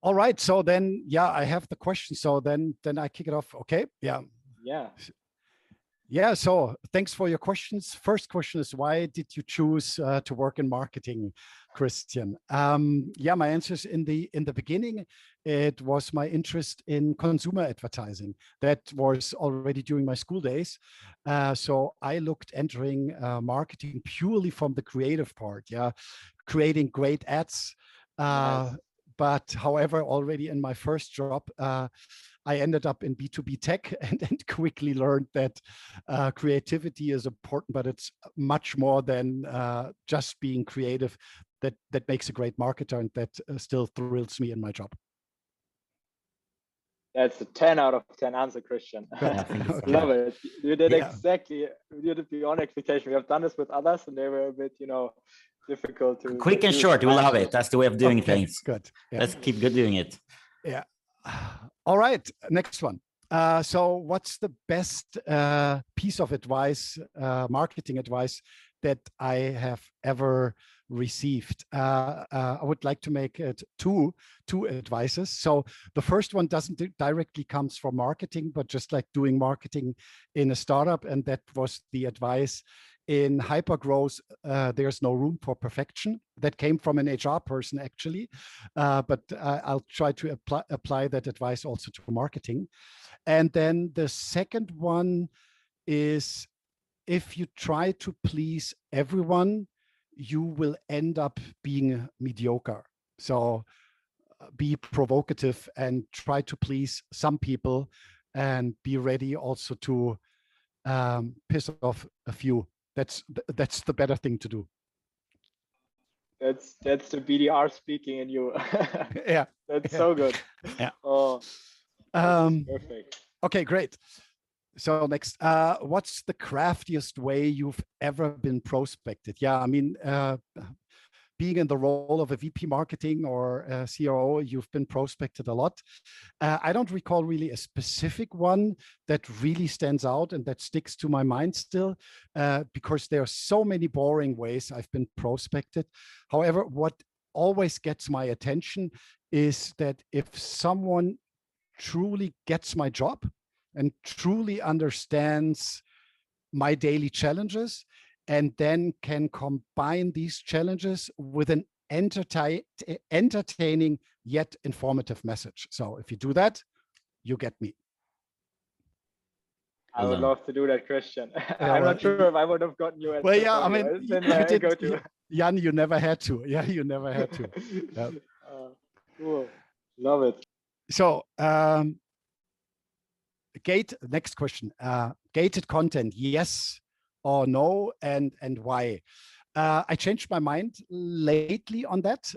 All right. So then, yeah, I have the question. So then I kick it off. Okay. Yeah. Yeah. Yeah. So thanks for your questions. First question is, why did you choose to work in marketing, Christian? Yeah, my answer is in the beginning, it was my interest in consumer advertising. That was already during my school days. So I looked entering marketing purely from the creative part. Yeah, creating great ads. Nice. But however, already in my first job, I ended up in B2B tech and quickly learned that creativity is important, but it's much more than just being creative. That makes a great marketer, and that still thrills me in my job. That's a 10 out of 10 answer, Christian. Love it. You did exactly, you did beyond expectation. We have done this with others and they were a bit, difficult to quick and short. We love it. That's the way of doing things. Good. Yeah. Let's keep doing it. Yeah. All right. Next one. So what's the best piece of advice, marketing advice that I have ever received? I would like to make it two advices. So the first one doesn't directly comes from marketing, but just like doing marketing in a startup. And that was the advice: in hypergrowth, there's no room for perfection. That came from an HR person, actually, but I'll try to apply that advice also to marketing. And then the second one is, if you try to please everyone, you will end up being mediocre. So be provocative and try to please some people, and be ready also to piss off a few. That's the better thing to do. That's the BDR speaking in you. Yeah. That's so good. Yeah. Oh, perfect. Okay, great. So next, what's the craftiest way you've ever been prospected? Yeah, I mean, being in the role of a VP marketing or a CRO, you've been prospected a lot. I don't recall really a specific one that really stands out and that sticks to my mind still, because there are so many boring ways I've been prospected. However, what always gets my attention is that if someone truly gets my job and truly understands my daily challenges, and then can combine these challenges with an entertaining yet informative message. So if you do that, you get me. I would love to do that, Christian. I'm not sure if I would have gotten you. Well, yeah, I mean, you did, Jan, you never had to. Yeah, you never had to. Yeah. Cool. Love it. So, next question. Gated content, yes or no, and why? I changed my mind lately on that,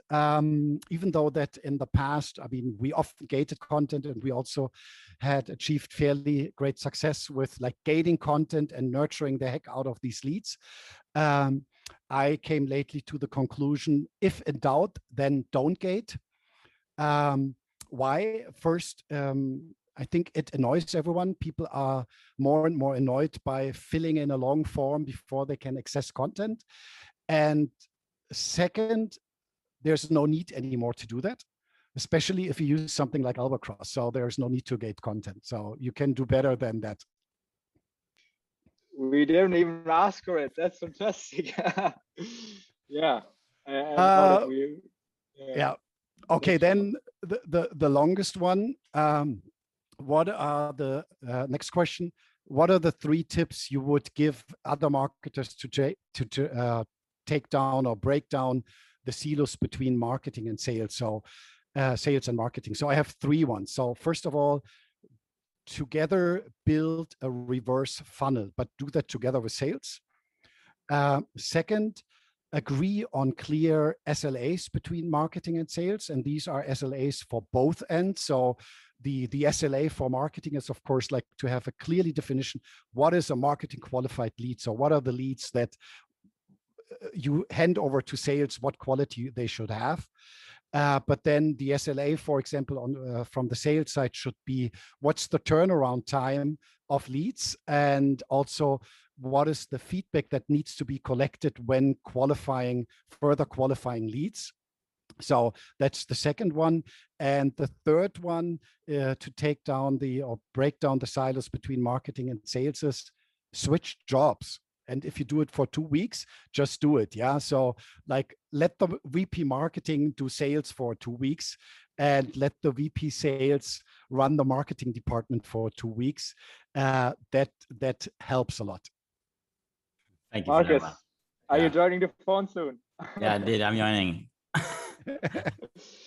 even though that in the past, I mean, we often gated content, and we also had achieved fairly great success with like gating content and nurturing the heck out of these leads. I came lately to the conclusion, if in doubt, then don't gate. Why? First, I think it annoys everyone. People are more and more annoyed by filling in a long form before they can access content. And second, there's no need anymore to do that, especially if you use something like Albacross. So there's no need to gate content. So you can do better than that. We didn't even ask for it. That's fantastic. Yeah. Yeah. Okay, then the longest one. What are the next question? What are the 3 tips you would give other marketers to take down or break down the silos between marketing and sales? So sales and marketing. So I have 3 ones. So first of all, together build a reverse funnel, but do that together with sales. Second, agree on clear SLAs between marketing and sales. And these are SLAs for both ends. So the SLA for marketing is, of course, like to have a clearly definition. What is a marketing qualified lead? So what are the leads that you hand over to sales, what quality they should have? But then the SLA, for example, from the sales side should be, what's the turnaround time of leads? And also, what is the feedback that needs to be collected when further qualifying leads? So that's the second one. And the third one, to take down or break down the silos between marketing and sales, is switch jobs. And if you do it for 2 weeks, just do it. Yeah. So like, let the VP marketing do sales for 2 weeks, and let the VP sales run the marketing department for 2 weeks. That helps a lot. Thank you, Marcus. for Are you joining the phone soon? Yeah, I did. I'm joining.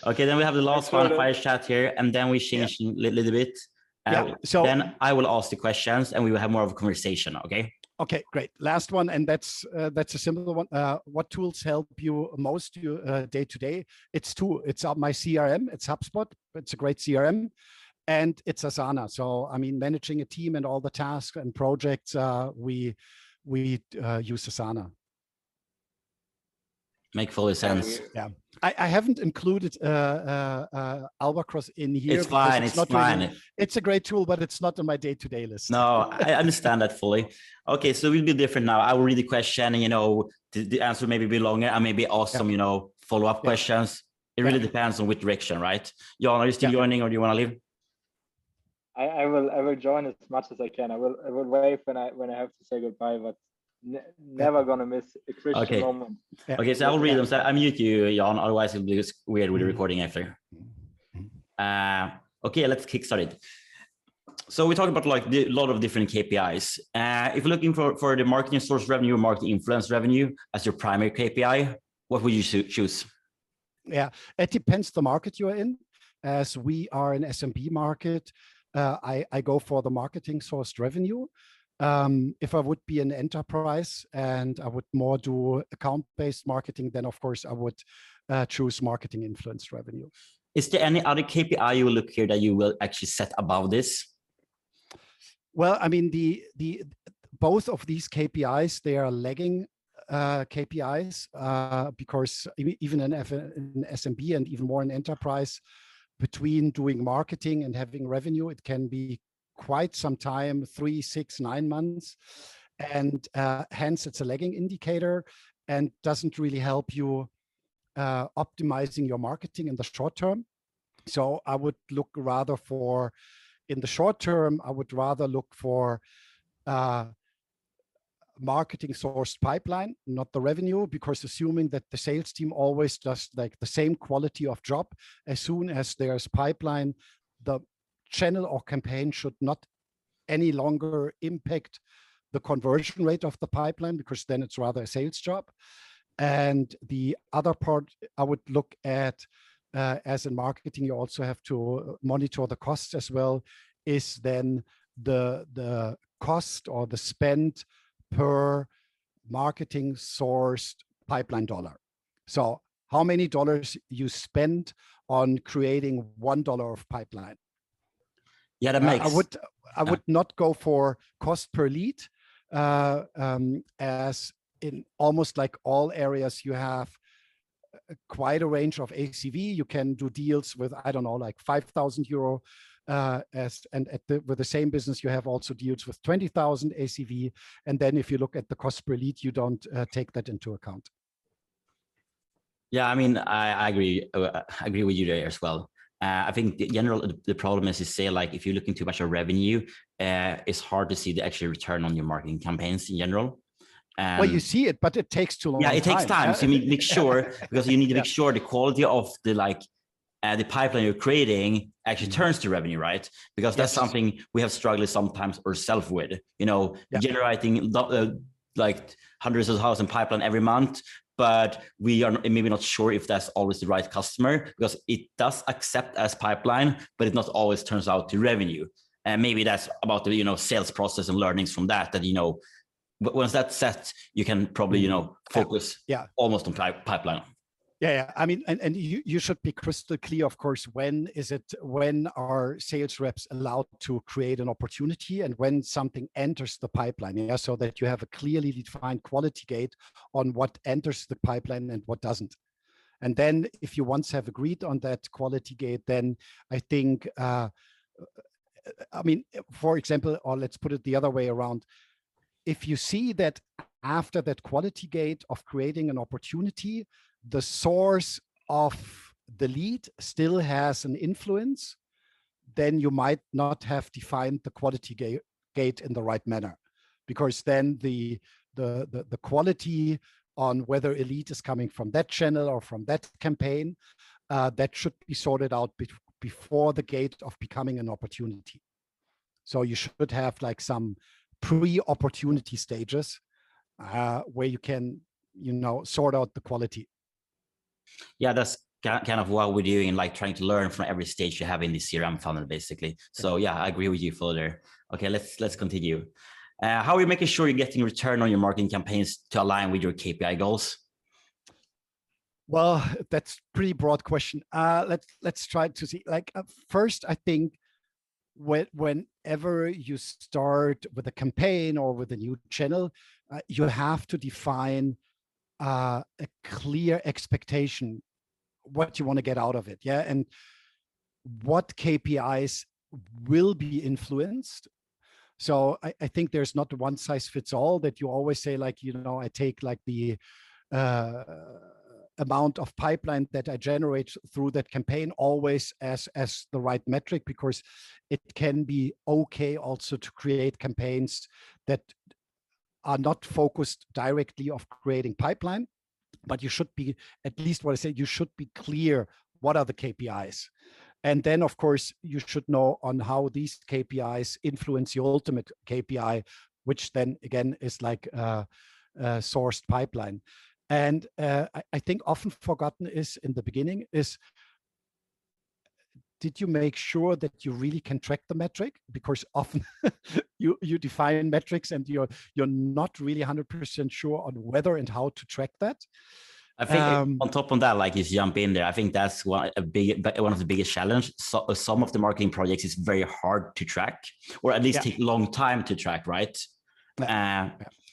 Okay, then we have the last one, fire chat here, and then we change a little bit. So then I will ask the questions, and we will have more of a conversation. Okay. Okay, great. Last one, and that's a simple one. What tools help you most day to day? It's two. It's my CRM. It's HubSpot. It's a great CRM, and it's Asana. So I mean, managing a team and all the tasks and projects, we use Asana. Make full sense. Yeah, I haven't included Albacross in here. It's fine. It's fine. Really, it's a great tool, but it's not on my day-to-day list. No, I understand that fully. Okay, so we'll be different now. I will read the question, and the answer maybe be longer. I maybe ask some follow-up questions. It really depends on which direction, right? Jan, are you still joining, or do you want to leave? I will join as much as I can. I will wave when I have to say goodbye, but never gonna miss a Christian moment. Okay, so I will read them. So I mute you, Jan. Otherwise, it'll be weird with the recording after. Okay, let's kickstart it. So we talk about a lot of different KPIs. If you're looking for the marketing source revenue or marketing influence revenue as your primary KPI, what would you choose? Yeah, it depends the market you are in. As we are an SMB market, I go for the marketing sourced revenue. If I would be an enterprise and I would more do account-based marketing, then of course I would choose marketing influenced revenue. Is there any other KPI you will look here that you will actually set above this? Well, I mean, both of these KPIs, they are lagging KPIs because even in SMB and even more in enterprise, between doing marketing and having revenue, it can be quite some time, 3, 6, 9 months. And hence it's a lagging indicator and doesn't really help you optimizing your marketing in the short term. So I would look rather for, in the short term, I would rather look for marketing sourced pipeline, not the revenue, because assuming that the sales team always does like the same quality of job, as soon as there's pipeline, the channel or campaign should not any longer impact the conversion rate of the pipeline, because then it's rather a sales job. And the other part I would look at, as in marketing, you also have to monitor the costs as well, is then the cost or the spend per marketing sourced pipeline dollar. So how many dollars you spend on creating $1 of pipeline? Yeah, that makes. I would not go for cost per lead, as in almost like all areas you have quite a range of ACV. You can do deals with, I don't know, like 5,000 euro, with the same business you have also deals with 20,000 ACV. And then if you look at the cost per lead, you don't take that into account. Yeah, I mean, I agree. I agree with you there as well. I think the problem is to say, like, if you're looking too much at revenue, it's hard to see the actual return on your marketing campaigns in general. Well, you see it, but it takes too long. Yeah, it takes time. So you need to make sure, because you need to make sure the quality of the pipeline you're creating actually turns to revenue, right? Because that's something we have struggled sometimes ourselves with, generating like hundreds of thousands pipeline every month, but we are maybe not sure if that's always the right customer, because it does accept as pipeline, but it not always turns out to revenue. And maybe that's about the, sales process and learnings from that, but once that's set, you can probably, focus almost on pipeline. Yeah. I mean, and you should be crystal clear, of course, when are sales reps allowed to create an opportunity and when something enters the pipeline, so that you have a clearly defined quality gate on what enters the pipeline and what doesn't. And then if you once have agreed on that quality gate, then I think, for example, or let's put it the other way around, if you see that after that quality gate of creating an opportunity, the source of the lead still has an influence, then you might not have defined the quality gate in the right manner, because then the quality on whether a lead is coming from that channel or from that campaign, that should be sorted out before the gate of becoming an opportunity. So you should have like some pre-opportunity stages where you can, sort out the quality. Yeah, that's kind of what we're doing, like trying to learn from every stage you have in the CRM funnel, basically. So yeah, I agree with you further. Okay, let's continue. How are you making sure you're getting return on your marketing campaigns to align with your KPI goals? Well, that's pretty broad question. Let's try to see. Like first, I think whenever you start with a campaign or with a new channel, you have to define a clear expectation, what you want to get out of it. Yeah. And what KPIs will be influenced. So I think there's not one size fits all, that you always say like, I take like the amount of pipeline that I generate through that campaign always as the right metric, because it can be okay also to create campaigns that are not focused directly of creating pipeline, but you should be, at least what I say, you should be clear what are the KPIs. And then, of course, you should know on how these KPIs influence your ultimate KPI, which then again is like sourced pipeline. And I think often forgotten is in the beginning is, did you make sure that you really can track the metric? Because often you define metrics and you're not really 100% sure on whether and how to track that. I think on top of that, like just jump in there. I think that's one of the biggest challenges. So some of the marketing projects is very hard to track, or at least take a long time to track, right?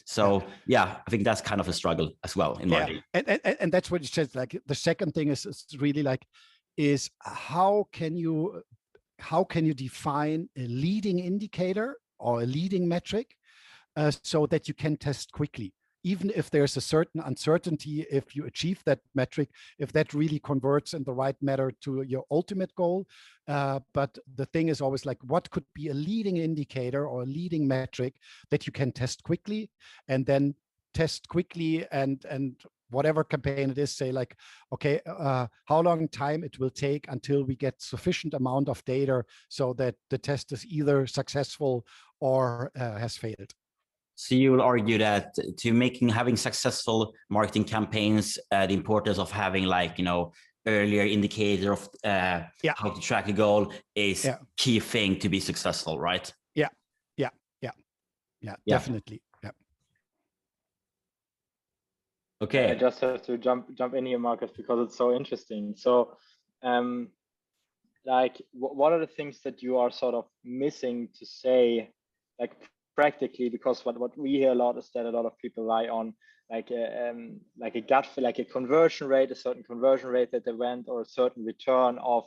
So I think that's kind of a struggle as well in marketing. And that's what it says. Like the second thing is really like, is how can you define a leading indicator or a leading metric so that you can test quickly, even if there's a certain uncertainty if you achieve that metric, if that really converts in the right manner to your ultimate goal. But the thing is always like, what could be a leading indicator or a leading metric that you can test quickly, and then test quickly and whatever campaign it is, say like, okay, how long time it will take until we get sufficient amount of data so that the test is either successful or has failed. So you will argue that having successful marketing campaigns, the importance of having like, earlier indicator of how to track a goal is key thing to be successful, right? Yeah, definitely. Yeah. Okay. I just have to jump in here, Marcus, because it's so interesting. So, like, what are the things that you are sort of missing to say, like practically? Because what we hear a lot is that a lot of people rely on like a gut feel, like a conversion rate, a certain conversion rate that they went, or a certain return of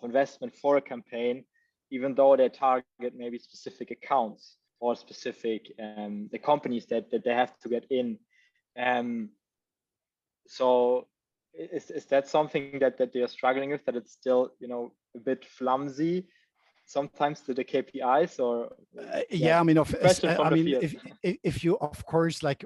investment for a campaign, even though they target maybe specific accounts or specific the companies that they have to get in. So is that something that they're struggling with, that it's still, a bit flumsy sometimes to the KPIs, or I mean, if you, of course, like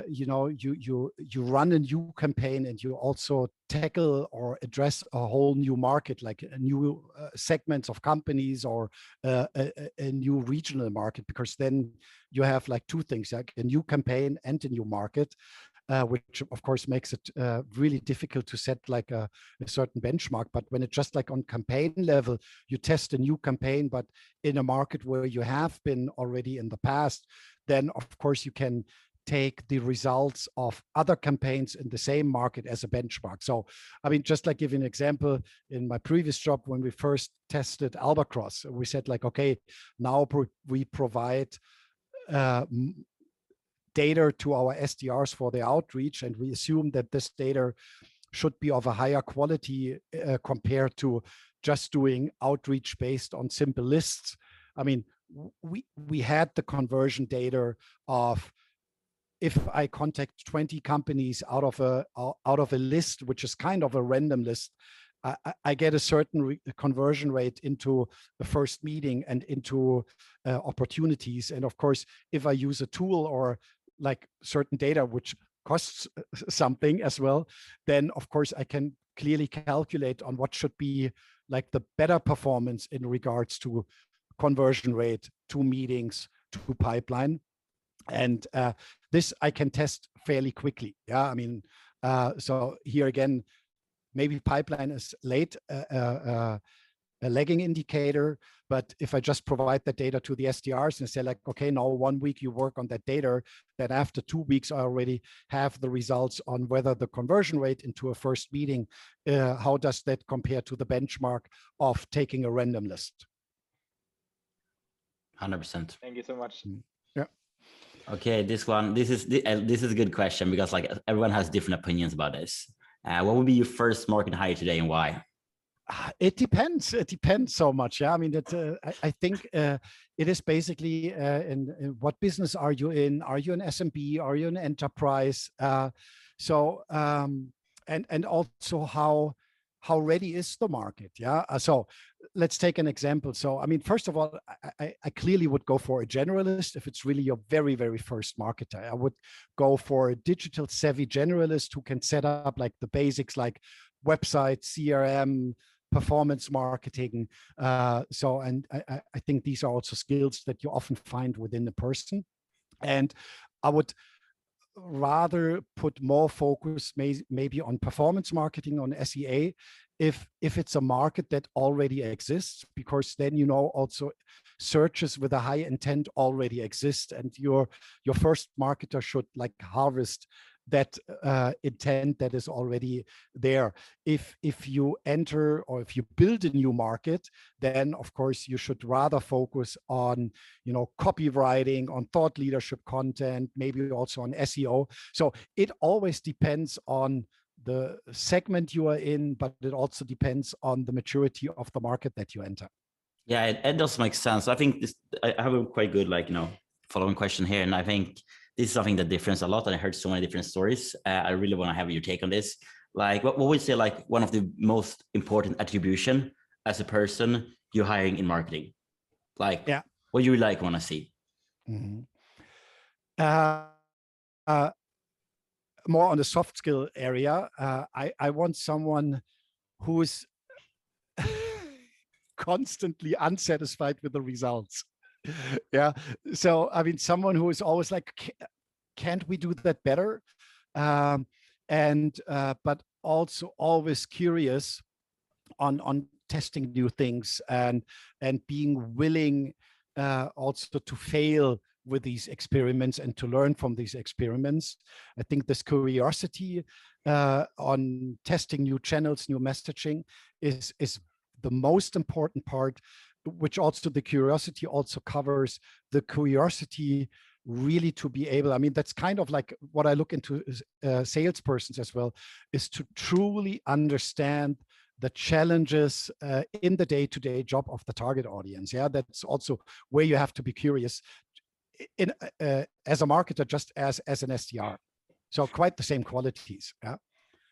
you run a new campaign and you also tackle or address a whole new market, like a new segments of companies, or a new regional market, because then you have like two things, like a new campaign and a new market. Which of course makes it really difficult to set like a certain benchmark. But when it's just like on campaign level, you test a new campaign, but in a market where you have been already in the past, then of course you can take the results of other campaigns in the same market as a benchmark. So, I mean, just like give you an example, in my previous job, when we first tested Albacross, we said like, okay, now we provide data to our SDRs for the outreach, and we assume that this data should be of a higher quality compared to just doing outreach based on simple lists. I mean, we had the conversion data of if I contact 20 companies out of a list, which is kind of a random list, I get a certain conversion rate into the first meeting and into opportunities. And of course, if I use a tool or like certain data, which costs something as well, then of course I can clearly calculate on what should be like the better performance in regards to conversion rate, to meetings, to pipeline. And this I can test fairly quickly. Yeah, I mean, so here again, maybe pipeline is late, a lagging indicator, but if I just provide that data to the SDRs and say like, okay, now 1 week you work on that data, then after 2 weeks I already have the results on whether the conversion rate into a first meeting, how does that compare to the benchmark of taking a random list? 100%. Thank you so much. Yeah. Okay, this is a good question, because like everyone has different opinions about this. What would be your first marketing hire today and why? It depends. It depends so much. Yeah, I mean, I think it is basically in what business are you in? Are you an SMB? Are you an enterprise? And also how ready is the market? Yeah. So let's take an example. So I mean, first of all, I clearly would go for a generalist if it's really your very, very first marketer. I would go for a digital savvy generalist who can set up like the basics, like website, CRM, performance marketing. And I think these are also skills that you often find within a person. And I would rather put more focus maybe on performance marketing, on SEA, if it's a market that already exists, because then, you know, also searches with a high intent already exist, and your first marketer should like harvest that intent that is already there. If you enter or if you build a new market, then of course you should rather focus on, you know, copywriting, on thought leadership content, maybe also on SEO. So it always depends on the segment you are in, but it also depends on the maturity of the market that you enter. Yeah, it does make sense. I think I have a quite good, like, you know, following question here. And I think this is something that differs a lot. And I heard so many different stories. I really want to have your take on this. Like, what would you say, like, one of the most important attribution as a person you're hiring in marketing? Like, yeah, what you like want to see? Mm-hmm. More on the soft skill area. I want someone who is constantly unsatisfied with the results. Yeah. So, I mean, someone who is always like, can't we do that better? But also always curious on testing new things and being willing also to fail with these experiments and to learn from these experiments. I think this curiosity on testing new channels, new messaging is the most important part, which also the curiosity also covers the curiosity really to be able, I mean, that's kind of like what I look into salespersons as well, is to truly understand the challenges in the day-to-day job of the target audience. Yeah, that's also where you have to be curious in as a marketer, just as an SDR. So quite the same qualities. Yeah.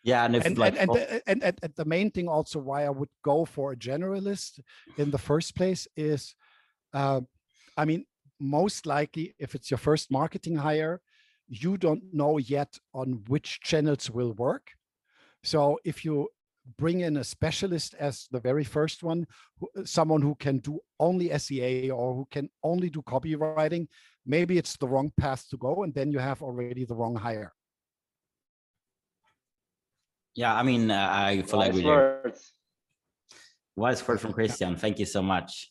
Yeah, and the main thing also why I would go for a generalist in the first place is, I mean, most likely if it's your first marketing hire, you don't know yet on which channels will work. So if you bring in a specialist as the very first one, someone who can do only SEA or who can only do copywriting, maybe it's the wrong path to go, and then you have already the wrong hire. Yeah, I mean, I fully agree there. Wise word from Christian. Thank you so much.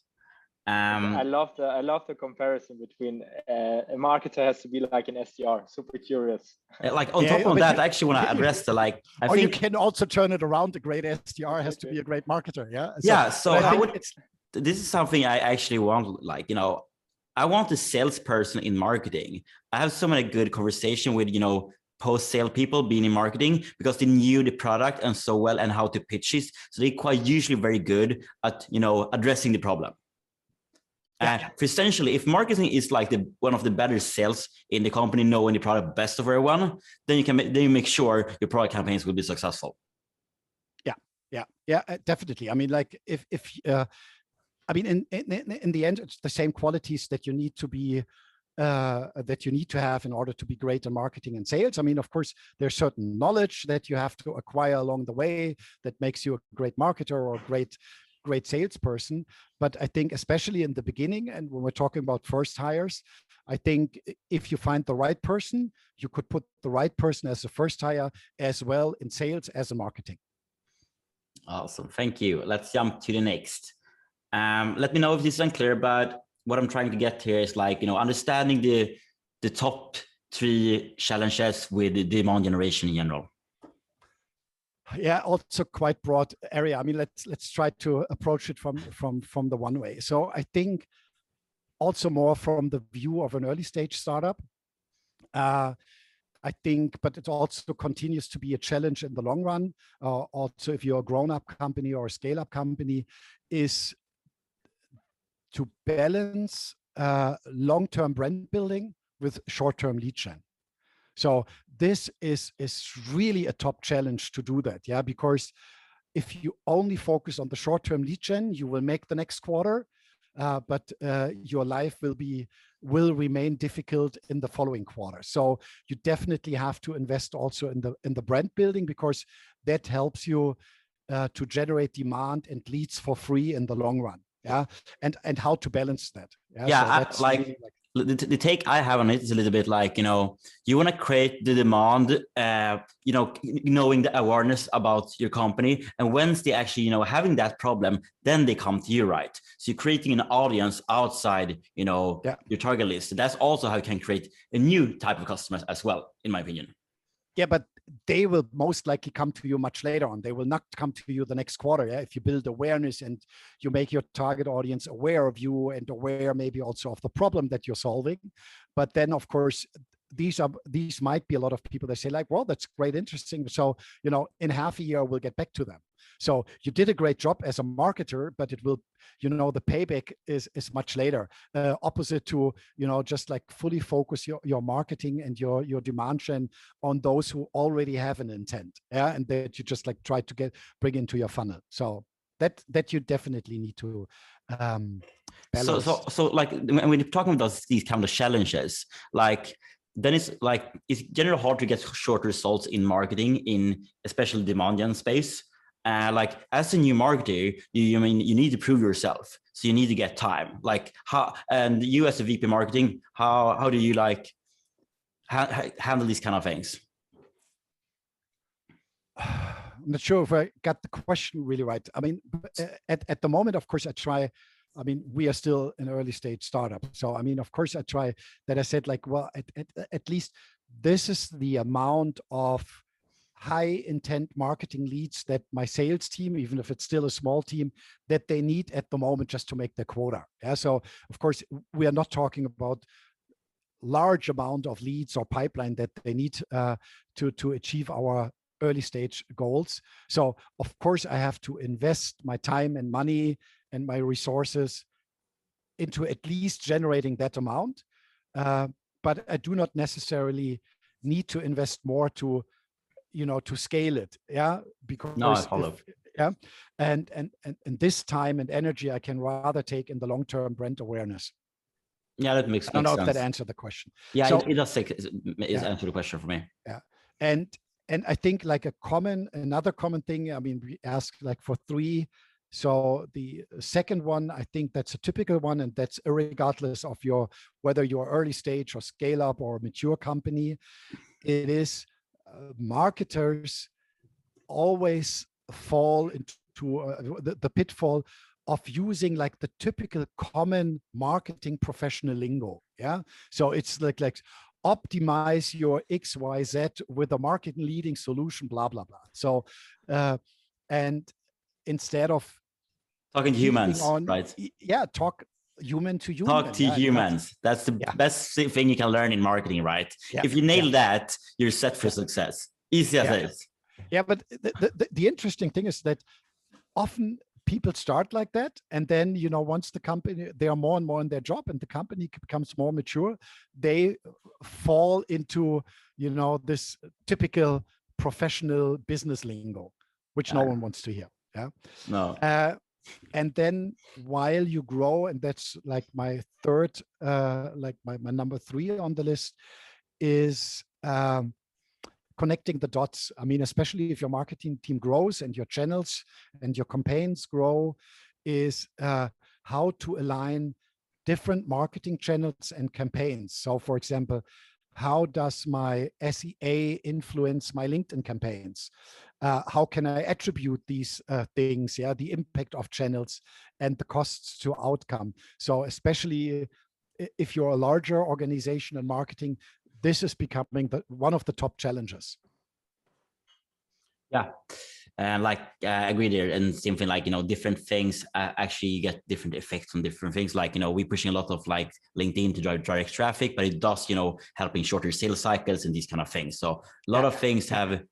I love the comparison between a marketer has to be like an SDR, super curious. Like on top of that, I actually want to address the like. I think you can also turn it around. A great SDR has to be a great marketer. Yeah. So this is something I actually want. Like, you know, I want a salesperson in marketing. I have so many good conversation with, you know, post-sale people being in marketing because they knew the product and so well and how to pitch it. So they're quite usually very good at, you know, addressing the problem. For essentially, if marketing is like one of the better sales in the company, knowing the product best of everyone, then you make sure your product campaigns will be successful. Yeah, definitely. I mean, like if I mean, in the end, it's the same qualities that you need to be have in order to be great in marketing and sales. I mean, of course, there's certain knowledge that you have to acquire along the way that makes you a great marketer or a great salesperson. But I think especially in the beginning, and when we're talking about first hires, I think if you find the right person, you could put the right person as a first hire as well in sales as in marketing. Awesome, thank you. Let's jump to the next. Let me know if this is unclear, but what I'm trying to get here is like, understanding the top 3 challenges with the demand generation in general. Yeah, also quite broad area. I mean, let's try to approach it from the one way. So I think also more from the view of an early stage startup. I think, but it also continues to be a challenge in the long run. Also, if you're a grown-up company or a scale-up company, is to balance long-term brand building with short-term lead gen. So this is really a top challenge to do that, yeah, because if you only focus on the short-term lead gen, you will make the next quarter, but your life will remain difficult in the following quarter. So you definitely have to invest also in the brand building, because that helps you to generate demand and leads for free in the long run. Yeah, and how to balance that. Yeah, so that's really the take I have on it is a little bit like, you want to create the demand, knowing the awareness about your company, and once they actually, having that problem, then they come to you, right? So you're creating an audience outside, your target list. That's also how you can create a new type of customers as well, in my opinion. Yeah, but they will most likely come to you much later on. They will not come to you the next quarter. Yeah, if you build awareness and you make your target audience aware of you and aware maybe also of the problem that you're solving. But then, of course, these might be a lot of people that say like, well, that's great, interesting. So, in half a year, we'll get back to them. So you did a great job as a marketer, but it will, the payback is much later. Opposite to, just like fully focus your marketing and your demand gen on those who already have an intent. Yeah. And that you just like try to bring into your funnel. So that you definitely need to balance. So like when you're talking about these kind of challenges, like, then it's generally hard to get short results in marketing, in especially demand gen space. Like as a new marketer, you need to prove yourself. So you need to get time. Like and you as a VP marketing, how do you like handle these kind of things? I'm not sure if I got the question really right. I mean, at the moment, of course, I try. I mean, we are still an early stage startup. So, I mean, of course, I try that. I said like, well, at least this is the amount of high intent marketing leads that my sales team, even if it's still a small team, that they need at the moment just to make their quota. Yeah. So, of course, we are not talking about large amount of leads or pipeline that they need to achieve our early stage goals. So, of course, I have to invest my time and money and my resources into at least generating that amount. But I do not necessarily need to invest more to scale it. Yeah. Because no, I follow. And this time and energy I can rather take in the long-term brand awareness. Yeah, that makes sense. I don't know if that answered the question. Yeah, so, it does answer the question for me. Yeah. And I think like another common thing, I mean, we ask like for 3. So the second one, I think that's a typical one, and that's regardless of whether you're early stage or scale up or mature company. It is marketers always fall into the pitfall of using like the typical common marketing professional lingo. Yeah. So it's like optimize your XYZ with a market leading solution, blah, blah, blah. So, and instead of talking to humans, right? Yeah. Talk human to human. Talk to humans. That's the best thing you can learn in marketing, right? Yeah. If you nail that, you're set for success. Easy as it is. Yeah. But the interesting thing is that often people start like that, and then, you know, once the company, they are more and more in their job and the company becomes more mature, they fall into, you know, this typical professional business lingo, which no one wants to hear. Yeah. No. And then while you grow, and that's like my third, like my number 3 on the list, is connecting the dots. I mean, especially if your marketing team grows and your channels and your campaigns grow, is how to align different marketing channels and campaigns. So for example, how does my SEA influence my LinkedIn campaigns? How can I attribute these things? Yeah, the impact of channels and the costs to outcome. So especially if you're a larger organization in marketing, this is becoming one of the top challenges. Yeah. And like I agree there, and same thing, like, you know, different things actually get different effects on different things. Like, you know, we're pushing a lot of like LinkedIn to drive direct traffic, but it does, you know, helping shorter sales cycles and these kind of things. So a lot of things have a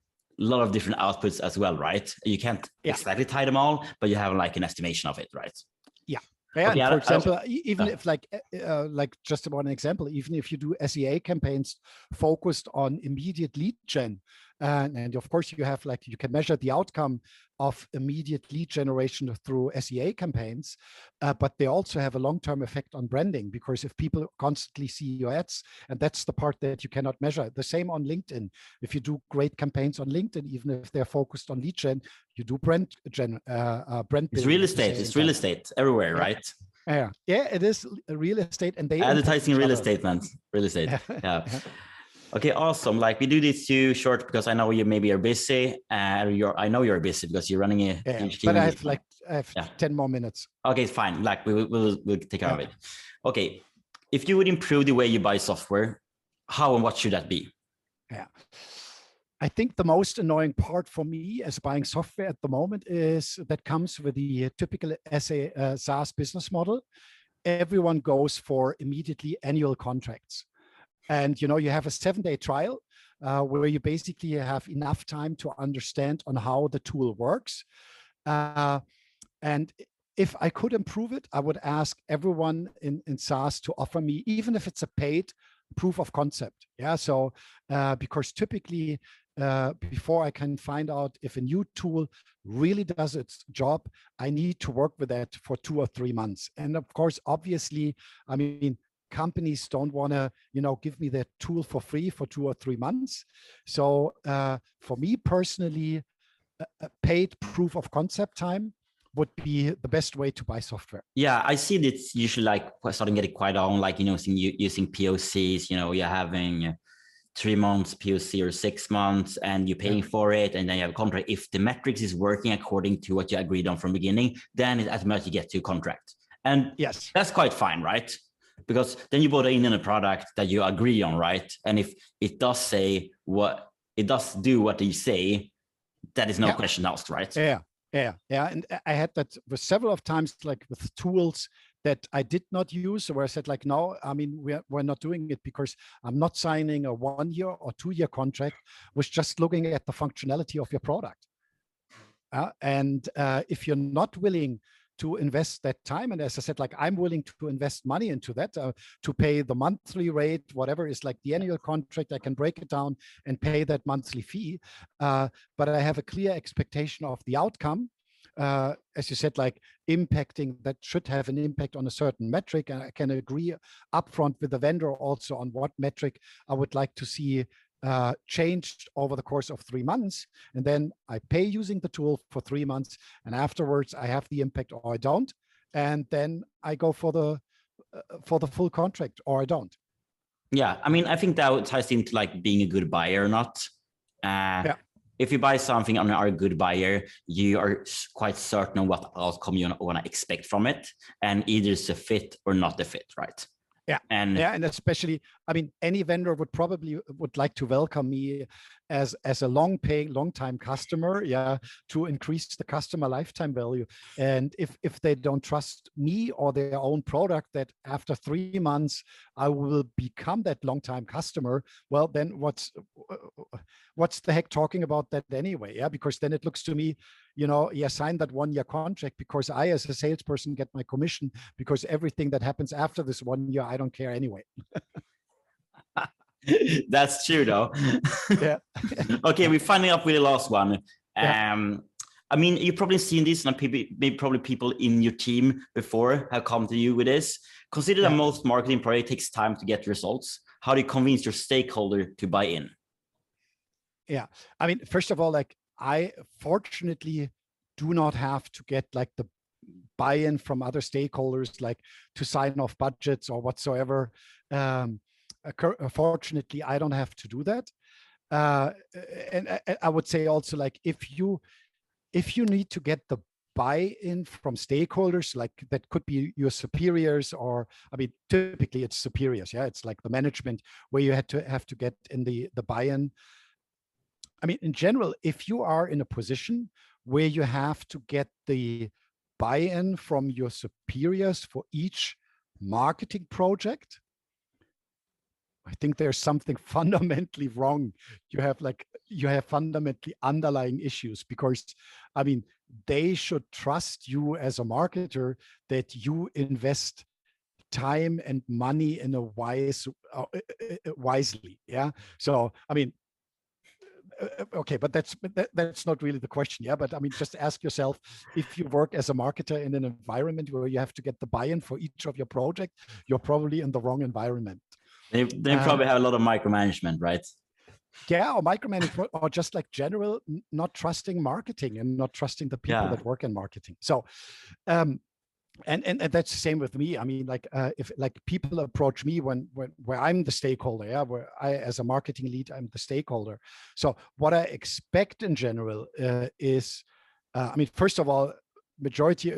lot of different outputs as well, right? You can't exactly tie them all, but you have like an estimation of it, right? Yeah. Yeah, okay, and for example, even if like just about an example, even if you do SEA campaigns focused on immediate lead gen, and of course you have like, you can measure the outcome of immediate lead generation through SEA campaigns, but they also have a long-term effect on branding, because if people constantly see your ads, and that's the part that you cannot measure. The same on LinkedIn. If you do great campaigns on LinkedIn, even if they're focused on lead gen, you do brand brand. It's real estate. It's real estate everywhere, right? Yeah, it is real estate, and they advertising real estate, man. Real estate. Yeah. Okay, awesome. Like, we do this too short because I know you maybe are busy. I know you're busy because you're running a huge team. But I have 10 more minutes. Okay, fine. Like, we'll take care of it. Okay, if you would improve the way you buy software, how and what should that be? Yeah. I think the most annoying part for me as buying software at the moment is that comes with the typical SaaS business model. Everyone goes for immediately annual contracts. And, you know, you have a 7-day trial where you basically have enough time to understand on how the tool works. And if I could improve it, I would ask everyone in SaaS to offer me, even if it's a paid proof of concept. Yeah. So because typically before I can find out if a new tool really does its job, I need to work with that for 2 or 3 months. And of course, obviously, I mean, companies don't want to, you know, give me their tool for free for 2 or 3 months. So for me personally, a paid proof of concept time would be the best way to buy software. Yeah, I see that it's usually like starting getting quite on, like, you know, using POCs, you know, you're having 3 months POC or 6 months and you're paying for it, and then you have a contract. If the metrics is working according to what you agreed on from the beginning, then it automatically gets to a contract. And yes, that's quite fine, right? Because then you bought in a product that you agree on, right? And if it does say what it does, do what they say, that is no question asked, right? Yeah. And I had that with several of times, like with tools that I did not use, where I said like, no, I mean, we're not doing it because I'm not signing a 1-year or 2-year contract, was just looking at the functionality of your product. And if you're not willing to invest that time, and as I said, like, I'm willing to invest money into that, to pay the monthly rate, whatever is like the annual contract, I can break it down and pay that monthly fee. But I have a clear expectation of the outcome. As you said, like impacting, that should have an impact on a certain metric. And I can agree upfront with the vendor also on what metric I would like to see changed over the course of 3 months. And then I pay using the tool for 3 months, and afterwards I have the impact or I don't. And then I go for the full contract, or I don't. Yeah, I mean, I think that ties into like being a good buyer or not. If you buy something and are a good buyer, you are quite certain of what outcome you want to expect from it, and either it's a fit or not a fit, right? And especially, I mean, any vendor would like to welcome me as a long time customer, yeah, to increase the customer lifetime value. And if they don't trust me or their own product, that after 3 months I will become that long time customer, well, then what's the heck talking about that anyway? Yeah, because then it looks to me, you know, yeah, sign that 1 year contract because I, as a salesperson, get my commission, because everything that happens after this 1 year, I don't care anyway. That's true, though. Yeah. Okay, we're finding up with the last one. Yeah. I mean, you've probably seen this, and maybe probably people in your team before have come to you with this. Consider that most marketing project takes time to get results. How do you convince your stakeholder to buy in? Yeah, I mean, first of all, like, I fortunately do not have to get like the buy-in from other stakeholders, like to sign off budgets or whatsoever. Fortunately, I don't have to do that. And I would say also, like, if you need to get the buy-in from stakeholders, like that could be your superiors, or I mean, typically it's superiors. Yeah, it's like the management where you have to get in the buy-in. I mean, in general, if you are in a position where you have to get the buy-in from your superiors for each marketing project, I think there's something fundamentally wrong. You have fundamentally underlying issues, because I mean, they should trust you as a marketer that you invest time and money in a wisely. Yeah. So, I mean, okay, but that's not really the question. Yeah, but I mean, just ask yourself, if you work as a marketer in an environment where you have to get the buy-in for each of your project, you're probably in the wrong environment. They probably have a lot of micromanagement, right? Yeah, or micromanagement, or just like general not trusting marketing and not trusting the people that work in marketing. So, and that's the same with me. I mean, like, if like people approach me when where I'm the stakeholder, yeah, where I, as a marketing lead, I'm the stakeholder. So what I expect in general is, I mean, first of all, majority,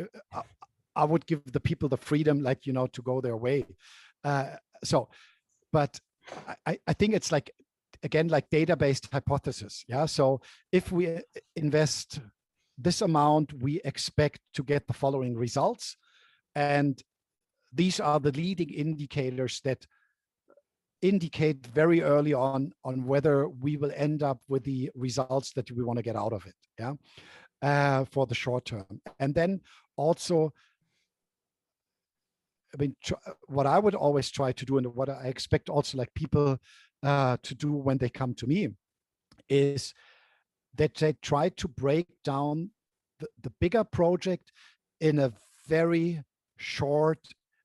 I would give the people the freedom, like, you know, to go their way. But I think it's like, again, like data-based hypothesis. Yeah. So if we invest this amount, we expect to get the following results. And these are the leading indicators that indicate very early on whether we will end up with the results that we want to get out of it. Yeah. For the short term. And then also, I mean, what I would always try to do, and what I expect also like people to do when they come to me, is that they try to break down the bigger project in a very short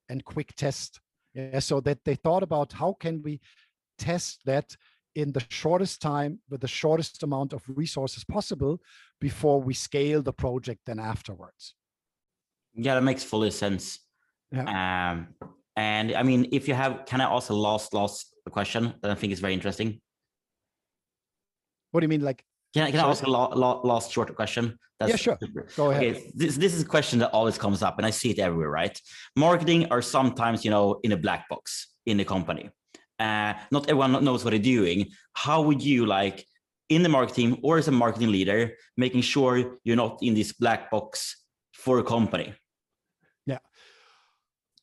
and quick test. Yeah, so that they thought about how can we test that in the shortest time with the shortest amount of resources possible before we scale the project then afterwards. Yeah, that makes fully sense. Yeah. And I mean, if you have, can I ask a last question that I think is very interesting? What do you mean? Like, can I ask a last short question? Yeah, sure. Go ahead. Okay, this is a question that always comes up, and I see it everywhere, right? Marketing are sometimes, you know, in a black box in the company. Not everyone knows what they're doing. How would you, like, in the marketing or as a marketing leader, making sure you're not in this black box for a company? Yeah.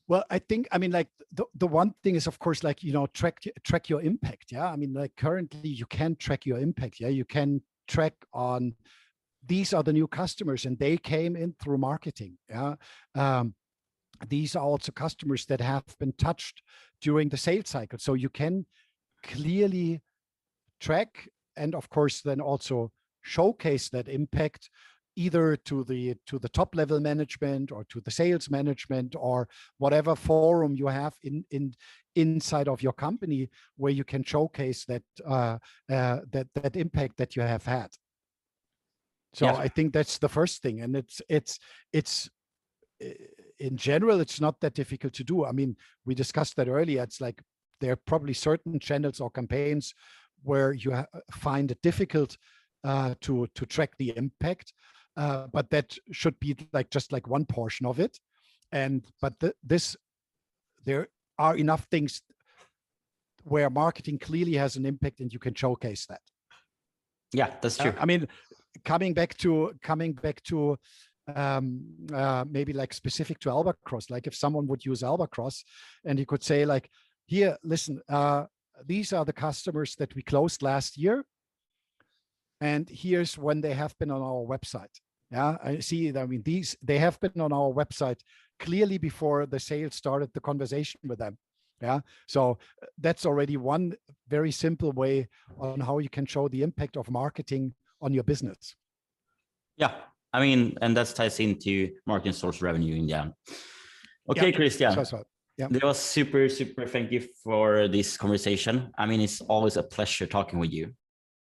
Well, I think, I mean, like the one thing is, of course, like, you know, track your impact. Yeah. I mean, like currently you can track your impact. Yeah. You can track on, these are the new customers and they came in through marketing. Yeah. These are also customers that have been touched during the sales cycle. So you can clearly track, and of course, then also showcase that impact either to the top level management or to the sales management or whatever forum you have inside of your company where you can showcase that that impact that you have had. So yeah. I think that's the first thing, and it's in general, it's not that difficult to do. I mean, we discussed that earlier. It's like there are probably certain channels or campaigns where you find it difficult to track the impact. But that should be like just like one portion of it. But there are enough things where marketing clearly has an impact and you can showcase that. Yeah, that's true. I mean, coming back to maybe like specific to Albacross, like if someone would use Albacross and he could say like, here, listen, these are the customers that we closed last year, and here's when they have been on our website. Yeah, I see. I mean, they have been on our website clearly before the sales started the conversation with them. Yeah, so that's already one very simple way on how you can show the impact of marketing on your business. Yeah, I mean, and that ties into marketing source revenue in the end. Okay, yeah. Christian. Yeah. That was super. Thank you for this conversation. I mean, it's always a pleasure talking with you.